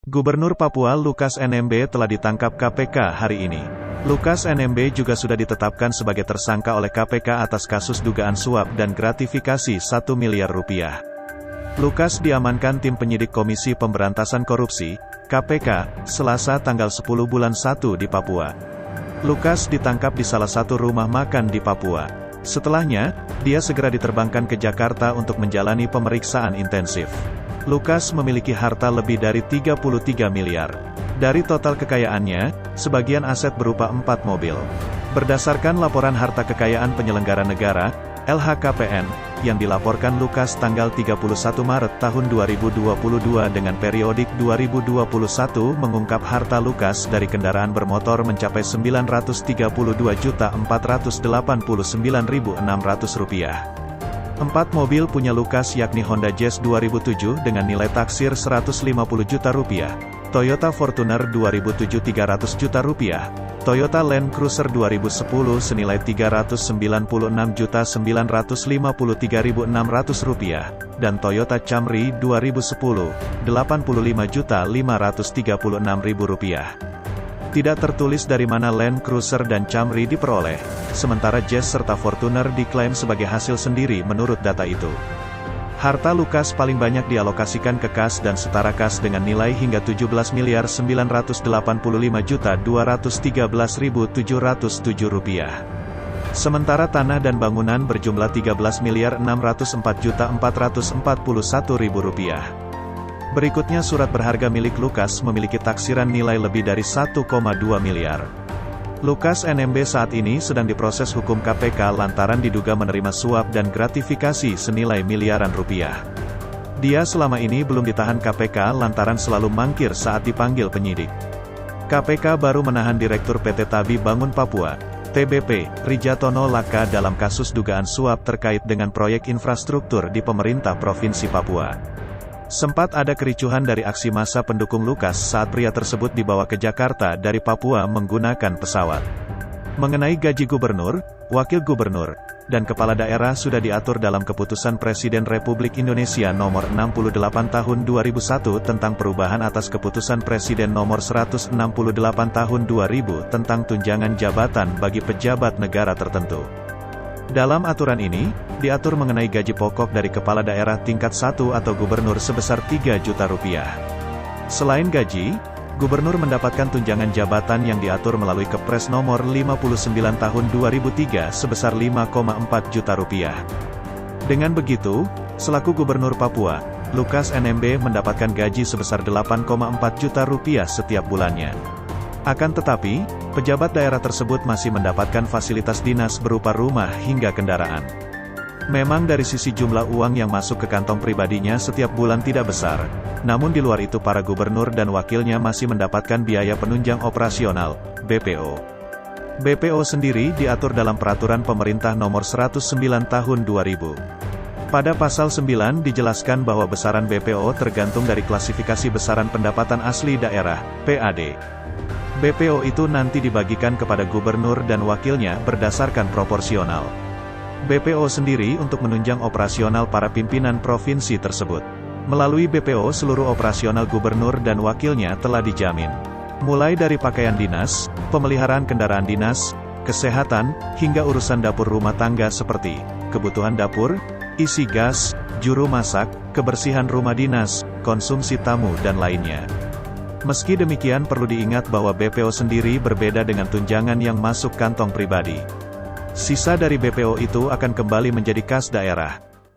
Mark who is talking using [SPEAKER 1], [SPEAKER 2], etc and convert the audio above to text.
[SPEAKER 1] Gubernur Papua Lukas NMB telah ditangkap KPK hari ini. Lukas NMB juga sudah ditetapkan sebagai tersangka oleh KPK atas kasus dugaan suap dan gratifikasi 1 miliar rupiah. Lukas diamankan tim penyidik Komisi Pemberantasan Korupsi, KPK, Selasa tanggal 10 bulan 1 di Papua. Lukas ditangkap di salah satu rumah makan di Papua. Setelahnya, dia segera diterbangkan ke Jakarta untuk menjalani pemeriksaan intensif. Lukas memiliki harta lebih dari 33 miliar. Dari total kekayaannya, sebagian aset berupa 4 mobil. Berdasarkan laporan harta kekayaan penyelenggara negara, LHKPN, yang dilaporkan Lukas tanggal 31 Maret tahun 2022 dengan periodik 2021 mengungkap harta Lukas dari kendaraan bermotor mencapai Rp932.489.600. 4 mobil punya Lukas yakni Honda Jazz 2007 dengan nilai taksir Rp150 juta, Toyota Fortuner 2007 Rp300 juta, Toyota Land Cruiser 2010 senilai Rp396.953.600, dan Toyota Camry 2010, Rp85.536.000. Tidak tertulis dari mana Land Cruiser dan Camry diperoleh, sementara Jazz serta Fortuner diklaim sebagai hasil sendiri menurut data itu. Harta Lukas paling banyak dialokasikan ke kas dan setara kas dengan nilai hingga Rp17.985.213.707. Sementara tanah dan bangunan berjumlah Rp13.604.441. Berikutnya surat berharga milik Lukas memiliki taksiran nilai lebih dari 1,2 miliar. Lukas NMB saat ini sedang diproses hukum KPK lantaran diduga menerima suap dan gratifikasi senilai miliaran rupiah. Dia selama ini belum ditahan KPK lantaran selalu mangkir saat dipanggil penyidik. KPK baru menahan Direktur PT Tabi Bangun Papua, TBP, Rijatono Laka dalam kasus dugaan suap terkait dengan proyek infrastruktur di pemerintah Provinsi Papua. Sempat ada kericuhan dari aksi massa pendukung Lukas saat pria tersebut dibawa ke Jakarta dari Papua menggunakan pesawat. Mengenai gaji gubernur, wakil gubernur, dan kepala daerah sudah diatur dalam Keputusan Presiden Republik Indonesia Nomor 68 Tahun 2001 tentang perubahan atas Keputusan Presiden Nomor 168 Tahun 2000 tentang tunjangan jabatan bagi pejabat negara tertentu. Dalam aturan ini, diatur mengenai gaji pokok dari kepala daerah tingkat 1 atau gubernur sebesar Rp3 juta. Selain gaji, gubernur mendapatkan tunjangan jabatan yang diatur melalui Kepres nomor 59 tahun 2003 sebesar Rp5,4 juta. Dengan begitu, selaku gubernur Papua, Lukas NMB mendapatkan gaji sebesar Rp8,4 juta setiap bulannya. Akan tetapi, pejabat daerah tersebut masih mendapatkan fasilitas dinas berupa rumah hingga kendaraan. Memang dari sisi jumlah uang yang masuk ke kantong pribadinya setiap bulan tidak besar, namun di luar itu para gubernur dan wakilnya masih mendapatkan biaya penunjang operasional, BPO. BPO sendiri diatur dalam Peraturan Pemerintah Nomor 109 Tahun 2000. Pada pasal 9 dijelaskan bahwa besaran BPO tergantung dari klasifikasi besaran pendapatan asli daerah, PAD. BPO itu nanti dibagikan kepada gubernur dan wakilnya berdasarkan proporsional. BPO sendiri untuk menunjang operasional para pimpinan provinsi tersebut. Melalui BPO seluruh operasional gubernur dan wakilnya telah dijamin. Mulai dari pakaian dinas, pemeliharaan kendaraan dinas, kesehatan, hingga urusan dapur rumah tangga seperti kebutuhan dapur, isi gas, juru masak, kebersihan rumah dinas, konsumsi tamu dan lainnya. Meski demikian perlu diingat bahwa BPO sendiri berbeda dengan tunjangan yang masuk kantong pribadi. Sisa dari BPO itu akan kembali menjadi kas daerah.